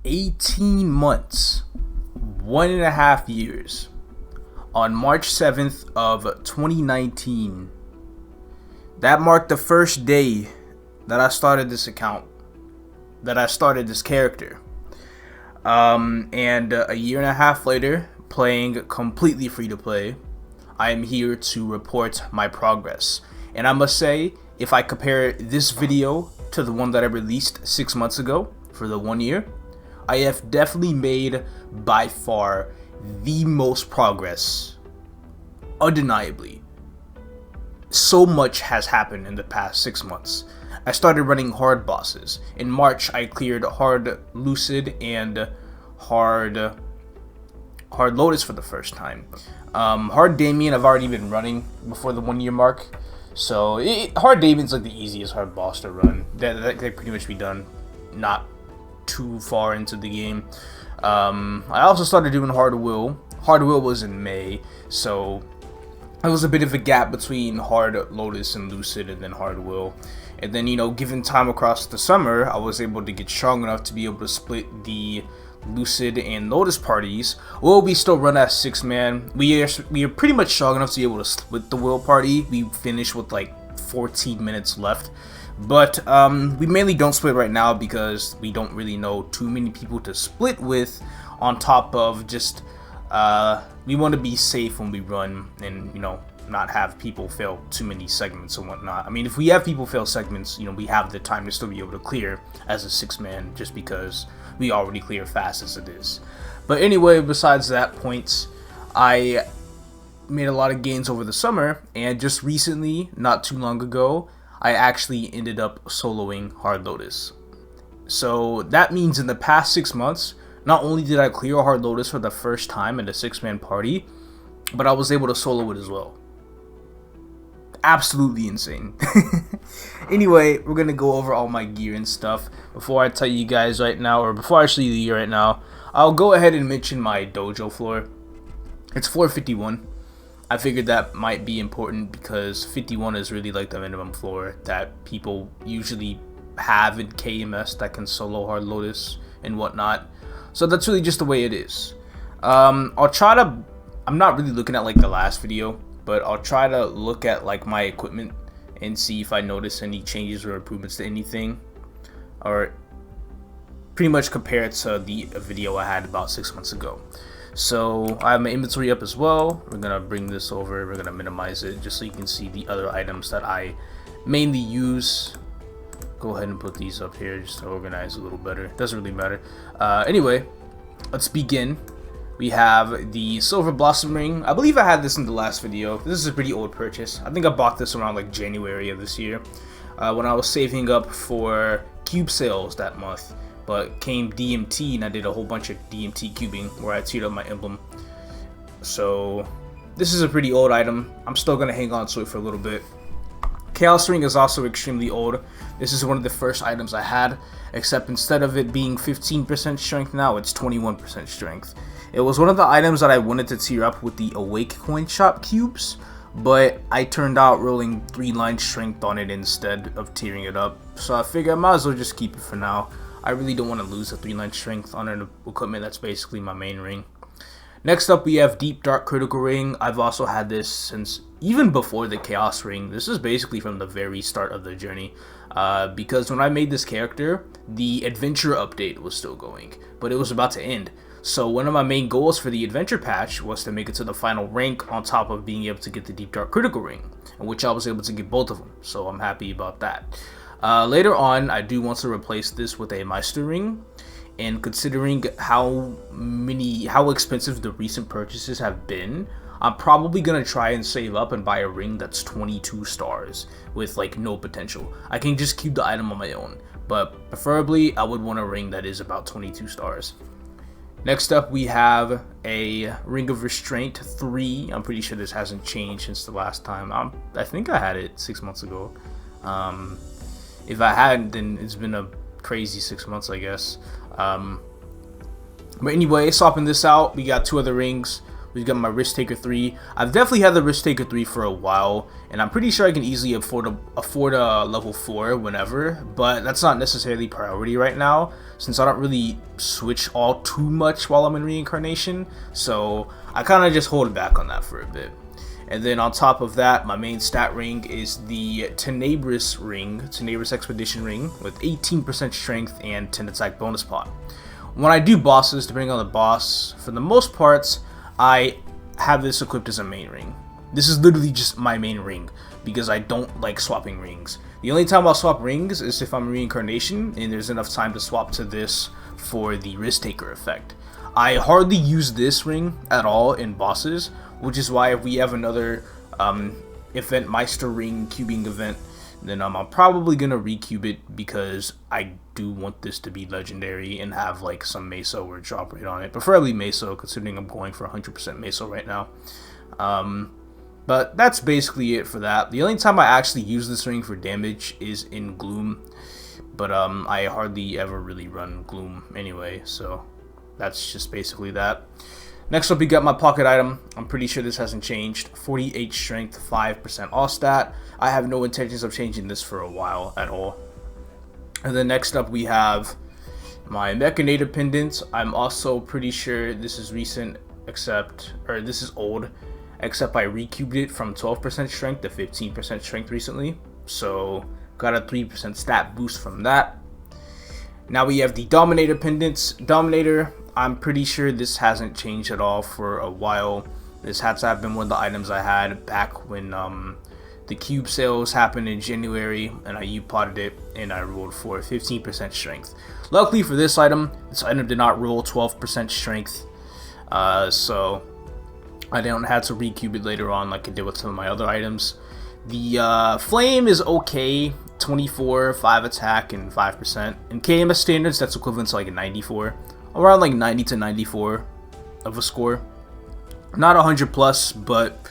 18 months, 1.5 years, on March 7th of 2019. That marked the first day that I started this account, that I started this character. And a year and a half later, playing completely free to play, I am here to report my progress. And I must say, if I compare this video to the one that I released 6 months ago for the 1 year, I have definitely made by far the most progress. Undeniably. So much has happened in the past 6 months. I started running hard bosses. In March, I cleared hard Lucid and hard Lotus for the first time. Hard Damien I've already been running before the 1 year mark. So hard Damien's like the easiest hard boss to run. That can pretty much be done not too far into the game. I also started doing hard will. Hard will was in May, so there was a bit of a gap between hard Lotus and Lucid and then hard will. And then, given time across the summer, I was able to get strong enough to be able to split the Lucid and Lotus parties. Will we still run as 6-man? We are pretty much strong enough to be able to split the will party. We finished with like 14 minutes left. But we mainly don't split right now because we don't really know too many people to split with, on top of just we want to be safe when we run and not have people fail too many segments and whatnot. I mean, if we have people fail segments, we have the time to still be able to clear as a 6-man, just because we already clear fast as it is. But anyway, besides that point, I made a lot of gains over the summer, and just recently, not too long ago, I actually ended up soloing Hard Lotus. So that means in the past 6 months, not only did I clear Hard Lotus for the first time in a 6-man party, but I was able to solo it as well. Absolutely insane. Anyway, we're gonna go over all my gear and stuff. Before I tell you guys right now, or before I show you the gear right now, I'll go ahead and mention my dojo floor. It's floor 51. I figured that might be important because 51 is really like the minimum floor that people usually have in KMS that can solo Hard Lotus and whatnot. So that's really just the way it is. I'm not really looking at like the last video, but I'll try to look at like my equipment and see if I notice any changes or improvements to anything, or pretty much compare it to the video I had about 6 months ago. So I have my inventory up as well. We're gonna bring this over, we're gonna minimize it just so you can see the other items that I mainly use. Go ahead and put these up here just to organize a little better. Doesn't really matter. Anyway, let's begin. We have the Silver Blossom Ring. I believe I had this in the last video. This is a pretty old purchase. I think I bought this around like January of this year when I was saving up for cube sales that month. But came DMT and I did a whole bunch of DMT cubing where I tiered up my emblem. So this is a pretty old item. I'm still going to hang on to it for a little bit. Chaos Ring is also extremely old. This is one of the first items I had, except instead of it being 15% strength now, it's 21% strength. It was one of the items that I wanted to tier up with the Awake Coin Shop cubes, but I turned out rolling 3-line strength on it instead of tiering it up. So I figured I might as well just keep it for now. I really don't want to lose the 3-line strength on an equipment that's basically my main ring. Next up, we have Deep Dark Critical Ring. I've also had this since even before the Chaos Ring. This is basically from the very start of the journey. Because when I made this character, the adventure update was still going, but it was about to end. So one of my main goals for the adventure patch was to make it to the final rank on top of being able to get the Deep Dark Critical Ring, in which I was able to get both of them. So I'm happy about that. Later on, I do want to replace this with a Meister ring. And considering how expensive the recent purchases have been, I'm probably gonna try and save up and buy a ring that's 22 stars with like no potential. I can just keep the item on my own, but preferably I would want a ring that is about 22 stars. Next up, we have a Ring of Restraint 3. I'm pretty sure this hasn't changed since the last time. I think I had it 6 months ago. If I hadn't, then it's been a crazy 6 months, I guess. But anyway, swapping this out, we got 2 other rings. We've got my Risk Taker 3. I've definitely had the Risk Taker 3 for a while, and I'm pretty sure I can easily afford a level 4 whenever, but that's not necessarily priority right now. since I don't really switch all too much while I'm in reincarnation, so I kind of just hold back on that for a bit. And then on top of that, my main stat ring is the Tenebrous ring, Tenebrous Expedition ring, with 18% strength and 10 attack bonus pot. When I do bosses, depending on the boss, for the most parts, I have this equipped as a main ring. This is literally just my main ring, because I don't like swapping rings. The only time I'll swap rings is if I'm reincarnation, and there's enough time to swap to this for the risk taker effect. I hardly use this ring at all in bosses, which is why if we have another event, Meister ring cubing event, then I'm probably gonna recube it, because I do want this to be legendary and have like some meso or drop rate on it, preferably meso, considering I'm going for 100% meso right now. But that's basically it for that. The only time I actually use this ring for damage is in Gloom, but I hardly ever really run Gloom anyway, so that's just basically that. Next up, we got my pocket item. I'm pretty sure this hasn't changed. 48 strength, 5% all stat. I have no intentions of changing this for a while at all. And then next up, we have my Mechanator Pendants. I'm also pretty sure this is recent, this is old, except I recubed it from 12% strength to 15% strength recently. So got a 3% stat boost from that. Now we have the Dominator Pendants. Dominator, I'm pretty sure this hasn't changed at all for a while. This had to have been one of the items I had back when the cube sales happened in January, and I U-potted it and I rolled for 15% strength. Luckily for this item did not roll 12% strength, so I don't have to recube it later on like I did with some of my other items. The flame is okay, 24, 5 attack, and 5%. In KMS standards, that's equivalent to like a 94. Around like 90 to 94 of a score. Not 100 plus, but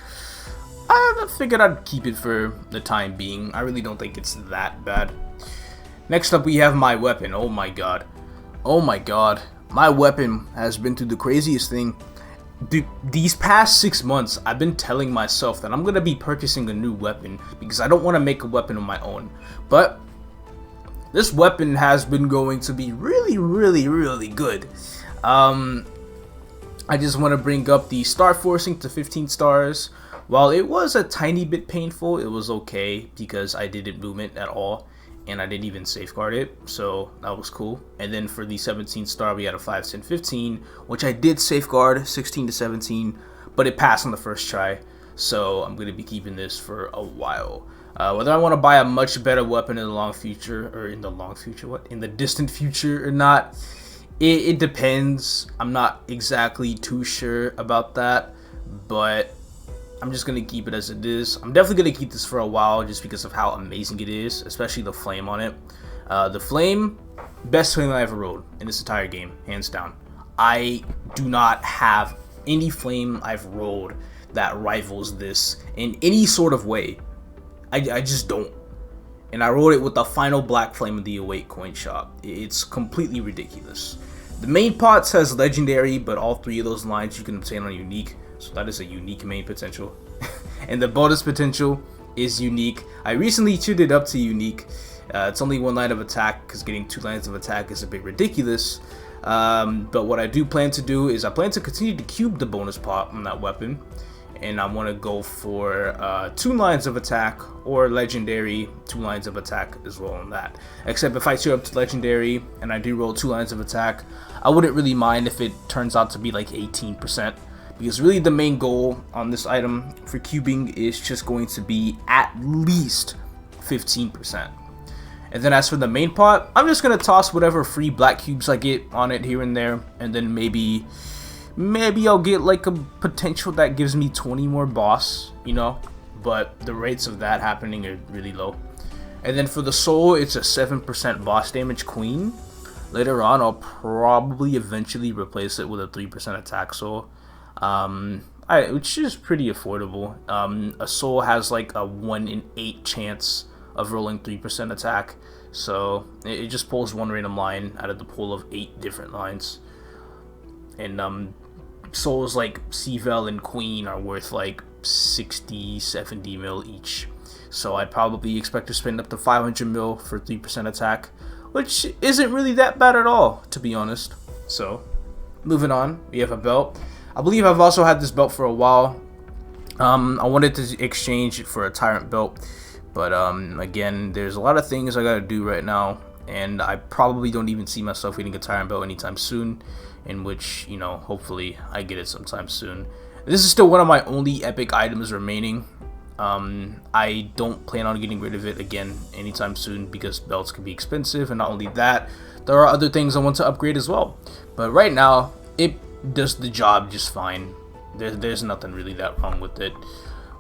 I figured I'd keep it for the time being. I really don't think it's that bad. Next up, we have my weapon. Oh my god. Oh my god. My weapon has been through the craziest thing. These past 6 months, I've been telling myself that I'm going to be purchasing a new weapon because I don't want to make a weapon of my own. But this weapon has been going to be really good. I just want to bring up the star forcing to 15 stars. While it was a tiny bit painful, it was okay because I didn't movement at all. And I didn't even safeguard it, so that was cool. And then for the 17 star, we had a 5, 10, 15, which I did safeguard 16 to 17, but it passed on the first try. So I'm going to be keeping this for a while. Whether I want to buy a much better weapon in the long future, or in the distant future or not, it depends. I'm not exactly too sure about that, but I'm just going to keep it as it is. I'm definitely going to keep this for a while just because of how amazing it is, especially the flame on it. The flame, best flame I ever rode in this entire game, hands down. I do not have any flame I've rolled that rivals this in any sort of way. I just don't. And I rode it with the final black flame of the Awake coin shop. It's completely ridiculous. The main pot says legendary, but all 3 of those lines you can obtain on unique. So that is a unique main potential. And the bonus potential is unique. I recently tuned it up to unique. It's only 1 line of attack because getting 2 lines of attack is a bit ridiculous. But what I do plan to do is I plan to continue to cube the bonus pot on that weapon. And I want to go for 2 lines of attack or legendary 2 lines of attack as well on that. Except if I tier up to legendary and I do roll 2 lines of attack, I wouldn't really mind if it turns out to be like 18%. Because really the main goal on this item for cubing is just going to be at least 15%. And then as for the main pot, I'm just going to toss whatever free black cubes I get on it here and there. And then maybe I'll get like a potential that gives me 20 more boss, you know. But the rates of that happening are really low. And then for the soul, it's a 7% boss damage queen. Later on, I'll probably eventually replace it with a 3% attack soul. Which is pretty affordable. A soul has like a 1 in 8 chance of rolling 3% attack, so it just pulls 1 random line out of the pool of 8 different lines. And souls like Seavel and Queen are worth like 60-70 mil each, so I'd probably expect to spend up to 500 mil for 3% attack, which isn't really that bad at all, to be honest. So, moving on, we have a belt. I believe I've also had this belt for a while. I wanted to exchange it for a Tyrant belt, but again, there's a lot of things I gotta do right now, and I probably don't even see myself getting a Tyrant belt anytime soon, in which, you know, hopefully I get it sometime soon. This is still one of my only epic items remaining. I don't plan on getting rid of it again anytime soon because belts can be expensive, and not only that, there are other things I want to upgrade as well. But right now, it does the job just fine. There's nothing really that wrong with it.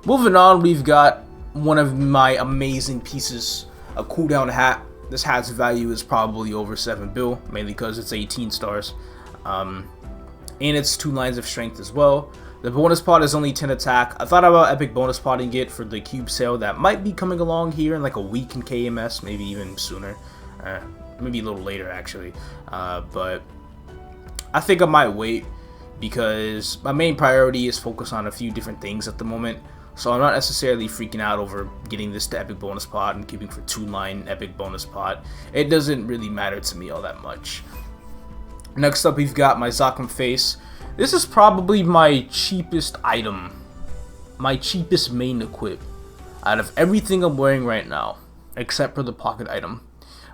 Moving on, we've got one of my amazing pieces, a cooldown hat. This hat's value is probably over 7 bill, mainly because it's 18 stars. And it's 2 lines of strength as well. The bonus pot is only 10 attack. I thought about epic bonus potting it for the cube sale that might be coming along here in like a week in KMS, maybe even sooner. Maybe a little later actually. But I think I might wait because my main priority is focus on a few different things at the moment. So I'm not necessarily freaking out over getting this to epic bonus pot and keeping for 2-line epic bonus pot. It doesn't really matter to me all that much. Next up, we've got my Zakum face. This is probably my cheapest item, my cheapest main equip out of everything I'm wearing right now, except for the pocket item.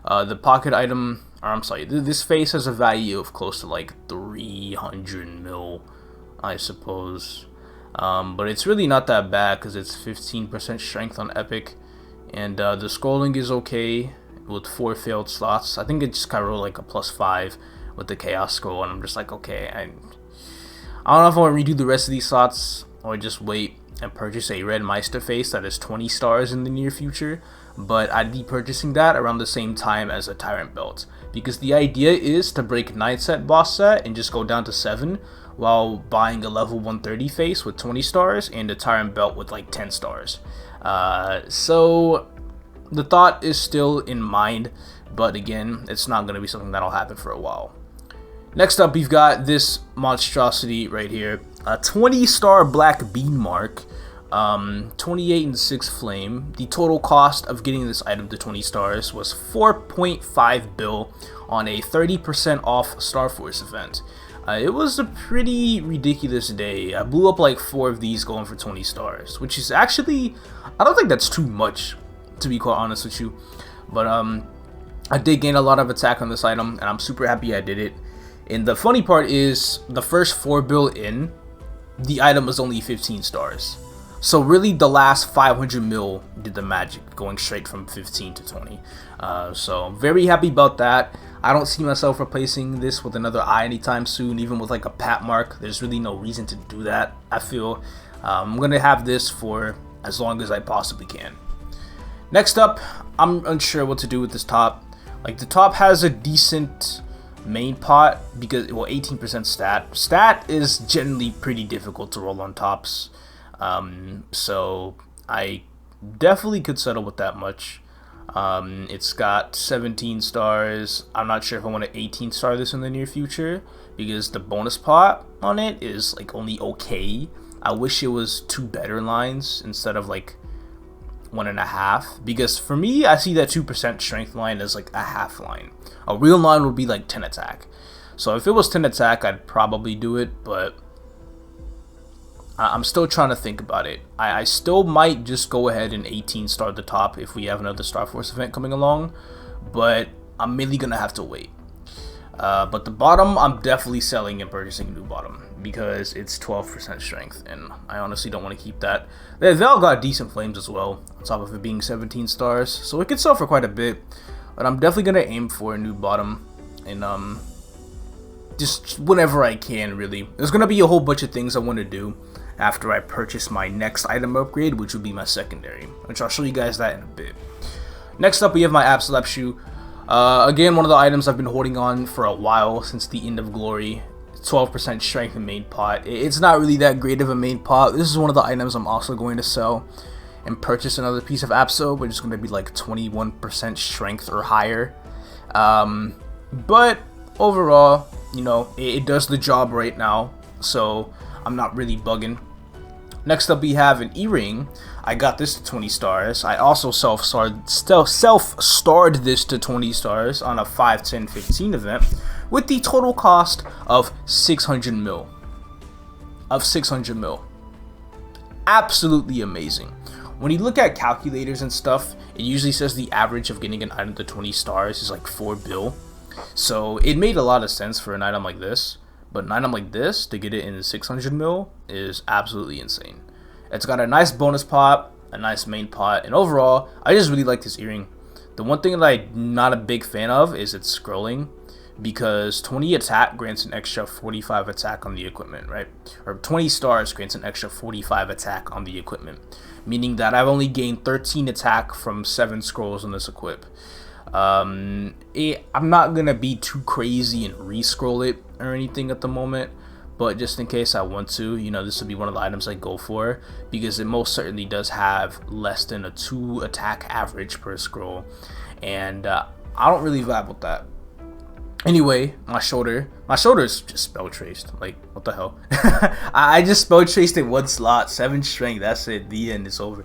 The pocket item, or I'm sorry, this face has a value of close to like 300 mil, I suppose. But it's really not that bad because it's 15% strength on epic, and the scrolling is okay with 4 failed slots. I think it just kind of rolled like a +5 with the chaos scroll, and I'm just like, okay, I don't know if I want to redo the rest of these slots or just wait and purchase a red Meister face that is 20 stars in the near future, but I'd be purchasing that around the same time as a Tyrant belt, because the idea is to break 9 set boss set and just go down to 7 while buying a level 130 face with 20 stars and a Tyrant belt with like 10 stars. So the thought is still in mind, but again, it's not going to be something that'll happen for a while. Next up, we've got this monstrosity right here, a 20-star black bean mark, 28 and 6 flame. The total cost of getting this item to 20 stars was 4.5 bill on a 30% off Star Force event. It was a pretty ridiculous day. I blew up like 4 of these going for 20 stars, which is actually, I don't think that's too much, to be quite honest with you. But I did gain a lot of attack on this item, and I'm super happy I did it. And the funny part is, the first 4 bill in, the item was only 15 stars. So really, the last 500 mil did the magic, going straight from 15 to 20. So I'm very happy about that. I don't see myself replacing this with another eye anytime soon, even with like a pat mark. There's really no reason to do that, I feel. I'm going to have this for as long as I possibly can. Next up, I'm unsure what to do with this top. Like, the top has a decent main pot because, well, 18% stat is generally pretty difficult to roll on tops, so I definitely could settle with that much. It's got 17 stars. I'm not sure if I want to 18 star this in the near future because the bonus pot on it is like only okay. I wish it was 2 better lines instead of like 1.5, because for me, I see that 2% strength line as like a half line. A real line would be like 10 attack. So if it was 10 attack, I'd probably do it, but I'm still trying to think about it. I still might just go ahead and 18 star the top if we have another Star Force event coming along, but I'm mainly gonna have to wait. But the bottom, I'm definitely selling and purchasing a new bottom because it's 12% strength, and I honestly don't want to keep that. They all got decent flames as well, on top of it being 17 stars, so it could sell for quite a bit. But I'm definitely gonna aim for a new bottom, and just whenever I can, really. There's gonna be a whole bunch of things I want to do after I purchase my next item upgrade, which will be my secondary, which I'll show you guys that in a bit. Next up, we have my Absolute shoe. Again, one of the items I've been holding on for a while since the end of Glory. 12% strength in main pot. It's not really that great of a main pot. This is one of the items I'm also going to sell and purchase another piece of Abso, which is going to be like 21% strength or higher. But overall, you know, it does the job right now, so I'm not really bugging. Next up, we have an earring. I got this to 20 stars. I also self-starred this to 20 stars on a 5, 10, 15 event with the total cost of 600 mil. Absolutely amazing. When you look at calculators and stuff, it usually says the average of getting an item to 20 stars is like 4 bill. So it made a lot of sense for an item like this. But an item like this, to get it in 600 mil, is absolutely insane. It's got a nice bonus pot, a nice main pot, and overall, I just really like this earring. The one thing that I'm not a big fan of is its scrolling, because 20 attack grants an extra 45 attack on the equipment, right? Or 20 stars grants an extra 45 attack on the equipment, meaning that I've only gained 13 attack from 7 scrolls on this equip. I'm not gonna be too crazy and re-scroll it or anything at the moment, but just in case I want to, you know, this will be one of the items I go for, because it most certainly does have less than a 2 attack average per scroll, and I don't really vibe with that. Anyway, my shoulder is just spell traced. Like, what the hell? I just spell traced in 1 slot, 7 strength. That's it. The end. It's over.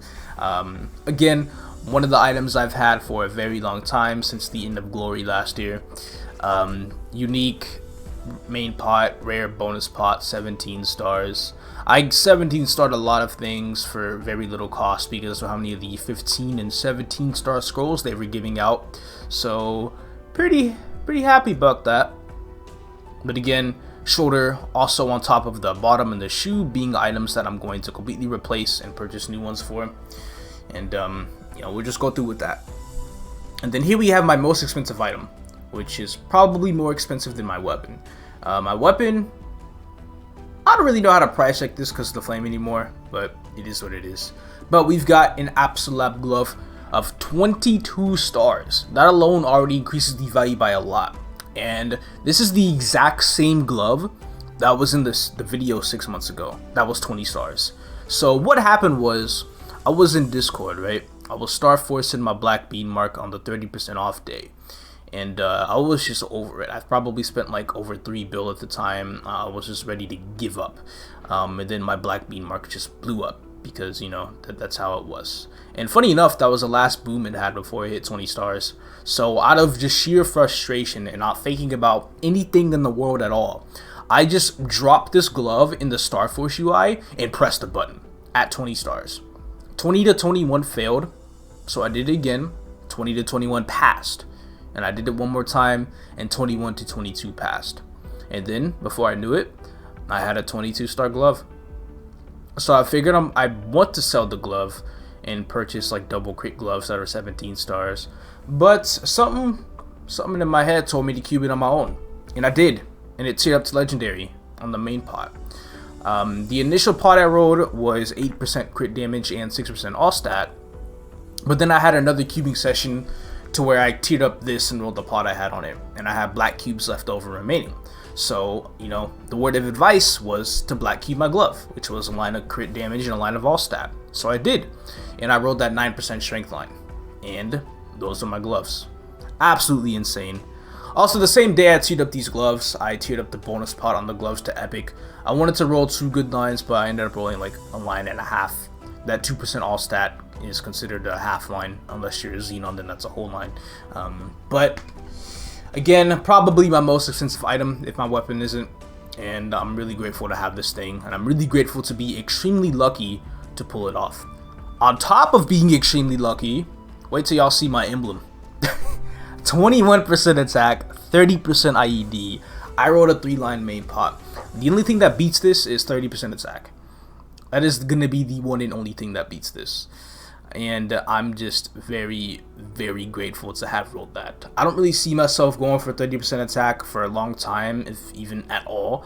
Again, one of the items I've had for a very long time, since the end of Glory last year. Unique main pot, rare bonus pot, 17 stars. I 17 starred a lot of things for very little cost because of how many of the 15 and 17 star scrolls they were giving out. So pretty happy about that. But again, shoulder also on top of the bottom and the shoe being items that I'm going to completely replace and purchase new ones for. And you know, we'll just go through with that. And then here we have my most expensive item, which is probably more expensive than my weapon. My weapon, I don't really know how to price check this because of the flame anymore, but it is what it is. But we've got an Absolab glove of 22 stars. That alone already increases the value by a lot. And this is the exact same glove that was in the video 6 months ago. That was 20 stars. So what happened was, I was in Discord, right? I was star forcing my black bean mark on the 30% off day. And I was just over it. I've probably spent like over 3 bill at the time. I was just ready to give up. And then my black bean mark just blew up because, you know, that's how it was. And funny enough, that was the last boom it had before it hit 20 stars. So out of just sheer frustration and not thinking about anything in the world at all, I just dropped this glove in the Starforce UI and pressed the button at 20 stars. 20 to 21 failed, so I did it again. 20 to 21 passed, and I did it one more time, and 21 to 22 passed. And then, before I knew it, I had a 22 star glove. So I figured I want to sell the glove and purchase like double crit gloves that are 17 stars. But something in my head told me to cube it on my own, and I did, and it tiered up to legendary on the main pot. The initial pot I rolled was 8% crit damage and 6% all stat, but then I had another cubing session to where I tiered up this and rolled the pot I had on it, and I had black cubes left over remaining. So, you know, the word of advice was to black cube my glove, which was a line of crit damage and a line of all stat. So I did, and I rolled that 9% strength line, and those are my gloves. Absolutely insane. Also, the same day I tiered up these gloves, I tiered up the bonus pot on the gloves to epic. I wanted to roll 2 good lines, but I ended up rolling like a line and a half. That 2% all stat is considered a half line, unless you're a Xenon, then that's a whole line. But again, probably my most expensive item if my weapon isn't, and I'm really grateful to have this thing, and I'm really grateful to be extremely lucky to pull it off. On top of being extremely lucky, wait till y'all see my emblem. 21% attack, 30% IED. I rolled a 3-line main pot. The only thing that beats this is 30% attack. That is gonna be the one and only thing that beats this. And I'm just very, very grateful to have rolled that. I don't really see myself going for 30% attack for a long time, if even at all.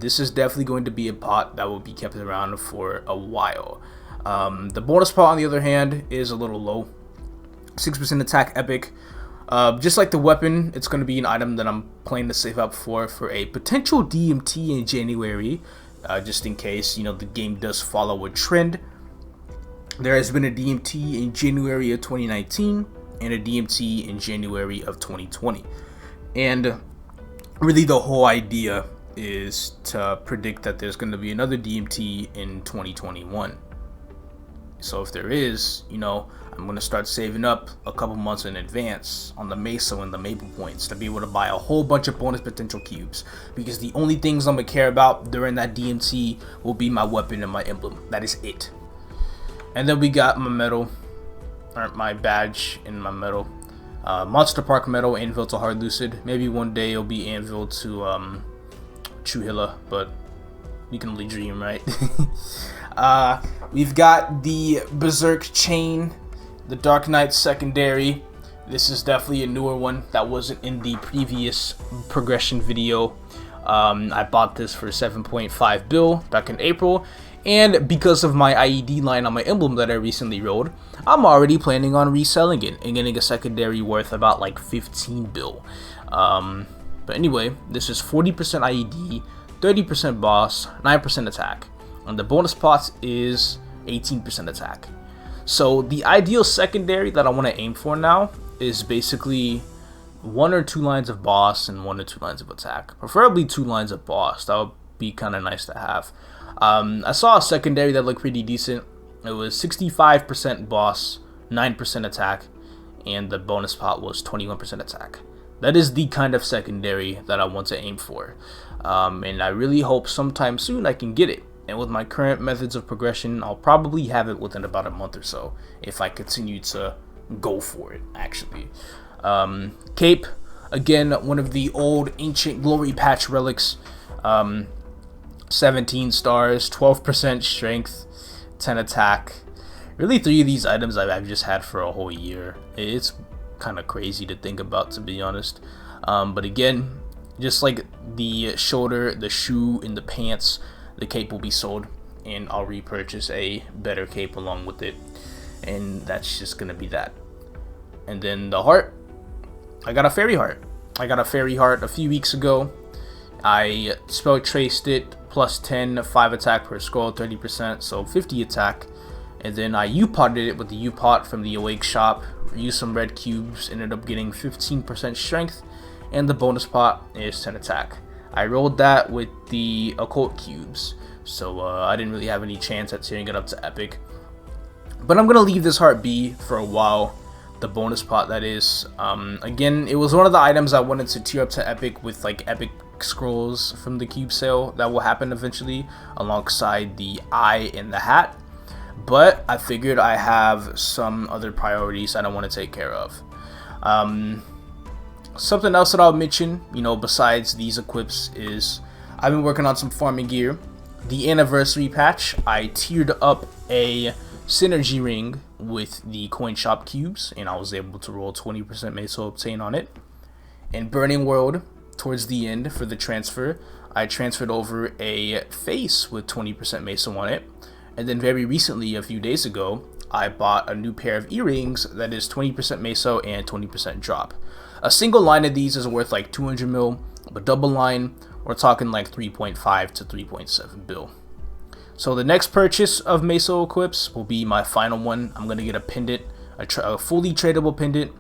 This is definitely going to be a pot that will be kept around for a while. The bonus pot, on the other hand, is a little low. 6% attack epic. Just like the weapon, it's going to be an item that I'm playing to save up for a potential DMT in January, just in case, you know, the game does follow a trend. There has been a DMT in January of 2019 and a DMT in January of 2020. And really the whole idea is to predict that there's going to be another DMT in 2021. So if there is, you know, I'm going to start saving up a couple months in advance on the meso and the maple points to be able to buy a whole bunch of bonus potential cubes, because the only things I'm going to care about during that DMT will be my weapon and my emblem. That is it. And then we got my medal, or my badge and my medal. Monster Park medal, Anvil to Hard Lucid. Maybe one day it'll be Anvil to Chuhilla, but we can only dream, right? We've got the Berserk chain, the Dark Knight secondary. This is definitely a newer one that wasn't in the previous progression video. I bought this for 7.5 bill back in April, and because of my IED line on my emblem that I recently rolled, I'm already planning on reselling it and getting a secondary worth about like 15 bill. But anyway, this is 40% IED, 30% boss, 9% attack, and the bonus pots is 18% attack. So the ideal secondary that I want to aim for now is basically 1 or 2 lines of boss and 1 or 2 lines of attack, preferably 2 lines of boss. That would be kind of nice to have. I saw a secondary that looked pretty decent. It was 65% boss, 9% attack, and the bonus pot was 21% attack. That is the kind of secondary that I want to aim for, and I really hope sometime soon I can get it. And with my current methods of progression, I'll probably have it within about a month or so if I continue to go for it, actually. Cape, again, one of the old ancient glory patch relics. 17 stars, 12% strength, 10 attack. Really, 3 of these items I've just had for a whole year. It's kind of crazy to think about, to be honest. But again, just like the shoulder, the shoe, and the pants, the cape will be sold, and I'll repurchase a better cape along with it, and that's just gonna be that. And then the heart, I got a fairy heart. I got a fairy heart a few weeks ago. I spell traced it, plus 10, 5 attack per scroll, 30%, so 50 attack. And then I U-potted it with the U-pot from the Awake shop, used some red cubes, ended up getting 15% strength, and the bonus pot is 10 attack. I rolled that with the occult cubes, so I didn't really have any chance at tearing it up to epic. But I'm gonna leave this heart be for a while, the bonus pot that is. Again, it was one of the items I wanted to tier up to epic with like epic scrolls from the cube sale that will happen eventually alongside the eye and the hat, but I figured I have some other priorities I don't want to take care of. Something else that I'll mention, you know, besides these equips, is I've been working on some farming gear. The anniversary patch, I tiered up a synergy ring with the coin shop cubes, and I was able to roll 20% meso obtain on it. In Burning World, towards the end for the transfer, I transferred over a face with 20% meso on it, and then very recently, a few days ago, I bought a new pair of earrings that is 20% meso and 20% drop. A single line of these is worth like 200 mil, but double line, we're talking like 3.5 to 3.7 bill. So the next purchase of meso equips will be my final one. I'm gonna get a pendant, a fully tradable pendant,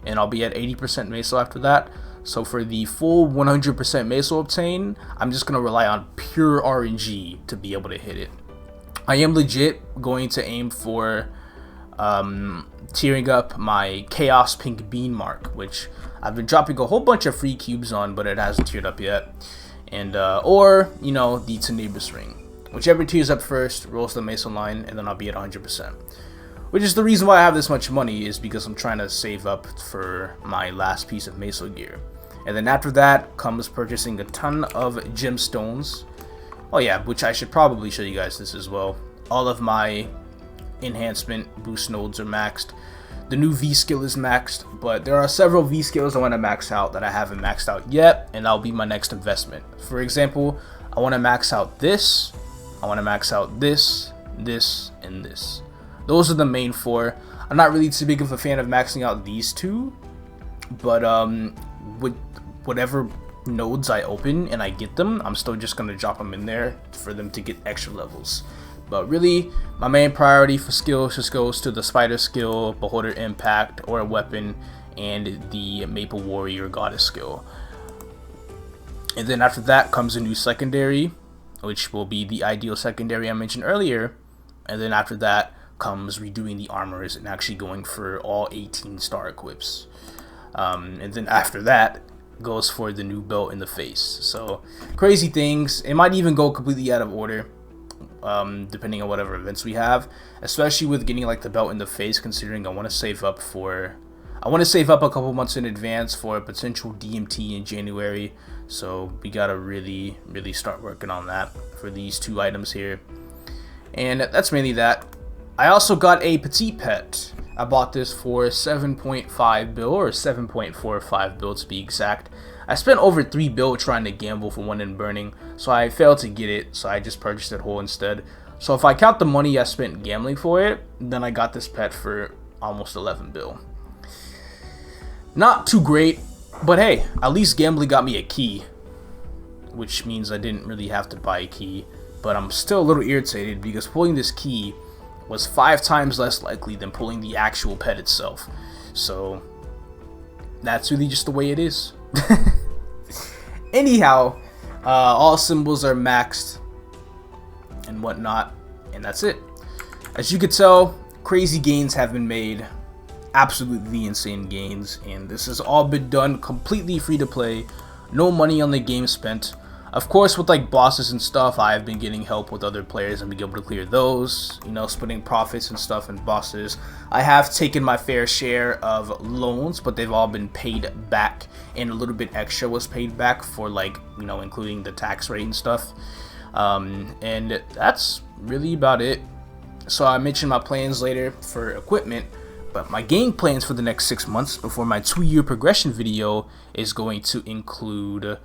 and I'll be at 80% meso after that. So for the full 100% meso obtain, I'm just gonna rely on pure RNG to be able to hit it. I am legit going to aim for tearing up my Chaos Pink Bean mark, which I've been dropping a whole bunch of free cubes on, but it hasn't tiered up yet. And or, you know, the Tenebris ring. Whichever tiers up first, rolls the meso line, and then I'll be at 100%. Which is the reason why I have this much money, is because I'm trying to save up for my last piece of meso gear. And then after that comes purchasing a ton of gemstones. Oh yeah, which I should probably show you guys this as well. All of my enhancement boost nodes are maxed. The new V skill is maxed, but there are several V skills I want to max out that I haven't maxed out yet, and that'll be my next investment. For example, I want to max out this, I want to max out this, this, and this. Those are the main 4. I'm not really too big of a fan of maxing out these 2, but with whatever nodes I open and I get them, I'm still just gonna drop them in there for them to get extra levels. But really, my main priority for skills just goes to the Spider skill, Beholder Impact, or a weapon, and the Maple Warrior Goddess skill. And then after that comes a new secondary, which will be the ideal secondary I mentioned earlier. And then after that comes redoing the armors and actually going for all 18 star equips. And then after that goes for the new belt in the face. So crazy things. It might even go completely out of order, depending on whatever events we have, especially with getting like the belt in the face, considering I want to save up a couple months in advance for a potential DMT in January. So we gotta really start working on that for these two items here. And that's mainly that. I also got a petite pet. I bought this for 7.5 bill, or 7.45 bill to be exact. I spent over 3 bill trying to gamble for one in burning, so I failed to get it, so I just purchased it whole instead. So if I count the money I spent gambling for it, then I got this pet for almost 11 bill. Not too great, but hey, at least gambling got me a key, which means I didn't really have to buy a key. But I'm still a little irritated because pulling this key was 5 times less likely than pulling the actual pet itself. So that's really just the way it is. Anyhow, all symbols are maxed and whatnot, and that's it. As you could tell, crazy gains have been made, absolutely insane gains, and this has all been done completely free to play, no money on the game spent. Of course, with like bosses and stuff, I've been getting help with other players and being able to clear those, you know, splitting profits and stuff and bosses. I have taken my fair share of loans, but they've all been paid back, and a little bit extra was paid back for, like, you know, including the tax rate and stuff. And that's really about it. So I mentioned my plans later for equipment, but my game plans for the next 6 months before my 2-year progression video is going to include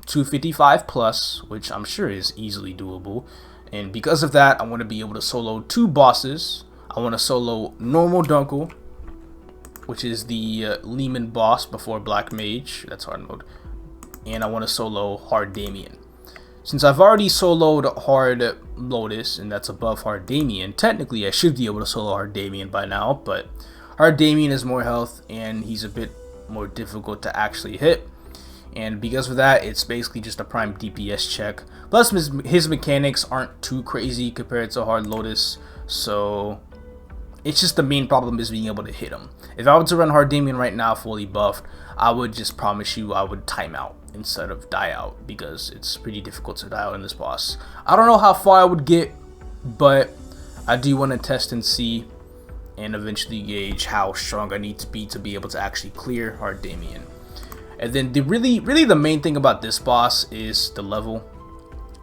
255 plus, which I'm sure is easily doable. And because of that, I want to be able to solo 2 bosses. I want to solo normal Dunkel, which is the Lehman boss before Black Mage, that's hard mode, and I want to solo hard Damien. Since I've already soloed hard Lotus, and that's above hard Damien, technically I should be able to solo hard Damien by now, but hard Damien has more health and he's a bit more difficult to actually hit. And because of that, it's basically just a prime DPS check. Plus, his mechanics aren't too crazy compared to hard Lotus, so it's just the main problem is being able to hit him. If I were to run hard Damien right now fully buffed, I would just promise you I would time out instead of die out, because it's pretty difficult to die out in this boss. I don't know how far I would get, but I do want to test and see, and eventually gauge how strong I need to be able to actually clear hard Damien. And then really the main thing about this boss is the level.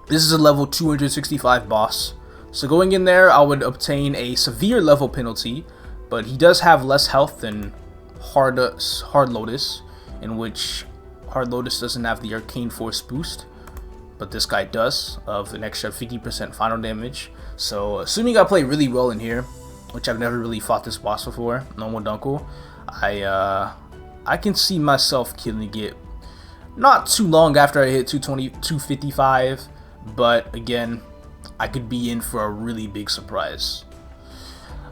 This is a level 265 boss. So going in there, I would obtain a severe level penalty, but he does have less health than hard Lotus, in which hard Lotus doesn't have the arcane force boost, but this guy does, of an extra 50% final damage. So assuming I play really well in here, which I've never really fought this boss before, normal Dunkel, I can see myself killing it not too long after I hit 220, 255, but again, I could be in for a really big surprise.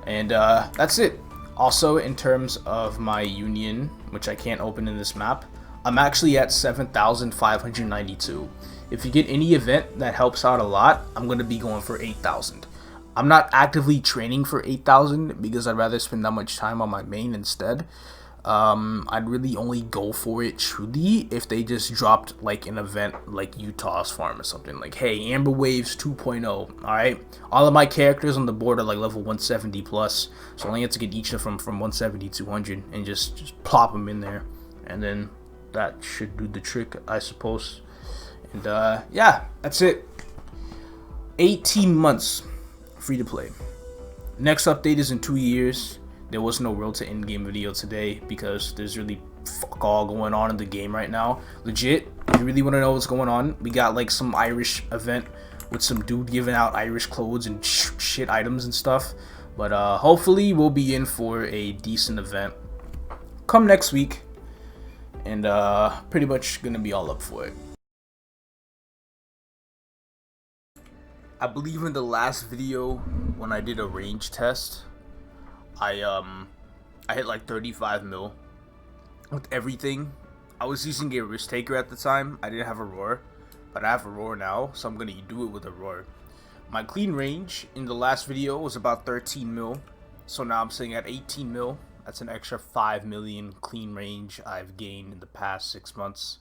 And that's it. Also, in terms of my union, which I can't open in this map, I'm actually at 7,592. If you get any event that helps out a lot, I'm going to be going for 8,000. I'm not actively training for 8,000 because I'd rather spend that much time on my main instead. I'd really only go for it truly if they just dropped like an event like Utah's farm or something, like, hey, Amber Waves 2.0, alright? All of my characters on the board are like level 170 plus, so I only have to get each of them from 170 to 200 and just plop them in there, and then that should do the trick, I suppose. And yeah, that's it. 18 months free to play. Next update is in 2 years. There was no Road to Endgame video today because there's really fuck all going on in the game right now. Legit, if you really want to know what's going on, we got like some Irish event with some dude giving out Irish clothes and shit items and stuff. But hopefully we'll be in for a decent event come next week, and pretty much gonna be all up for it. I believe in the last video when I did a range test, I hit like 35 mil with everything. I was using a risk taker at the time. I didn't have a roar, but I have a roar now, so I'm gonna do it with a roar. My clean range in the last video was about 13 mil, so now I'm sitting at 18 mil. That's an extra 5 million clean range I've gained in the past 6 months.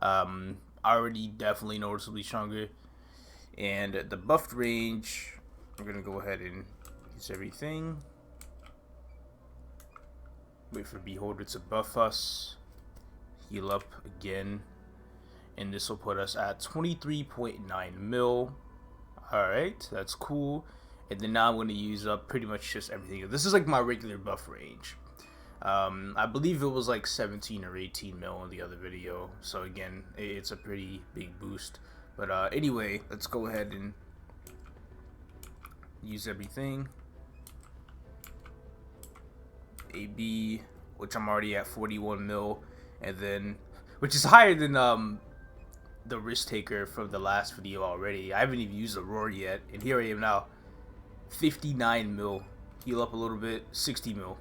Already definitely noticeably stronger. And the buffed range, we're gonna go ahead and use everything. Wait for Beholder to buff us. Heal up again. And this will put us at 23.9 mil. Alright, that's cool. And then now I'm going to use up pretty much just everything. This is like my regular buff range. I believe it was like 17 or 18 mil in the other video. So again, it's a pretty big boost. But anyway, let's go ahead and use everything. AB, which I'm already at 41 mil. And then, which is higher than the risk taker from the last video already. I haven't even used the roar yet. And here I am now. 59 mil. Heal up a little bit. 60 mil.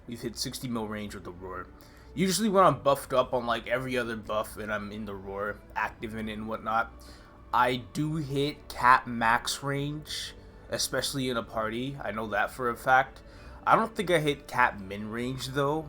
We've hit 60 mil range with the roar. Usually when I'm buffed up on like every other buff and I'm in the roar, active in it and whatnot, I do hit cap max range, especially in a party. I know that for a fact. I don't think I hit cap min range though,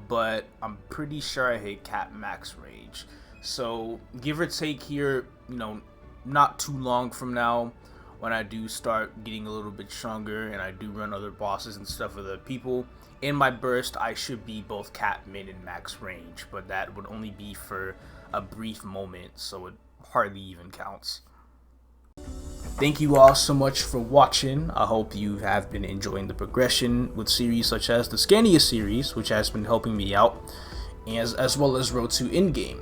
but I'm pretty sure I hit cap max range. So give or take here, you know, not too long from now, when I do start getting a little bit stronger and I do run other bosses and stuff with other people, in my burst I should be both cap min and max range, but that would only be for a brief moment, so it hardly even counts. Thank you all so much for watching. I hope you have been enjoying the progression with series such as the Scania series, which has been helping me out, as well as Road to Endgame.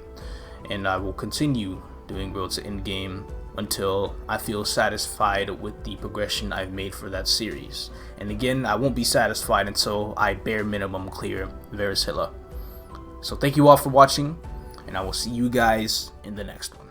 And I will continue doing Road to Endgame until I feel satisfied with the progression I've made for that series. And again, I won't be satisfied until I bare minimum clear Varus Hilla. So thank you all for watching, and I will see you guys in the next one.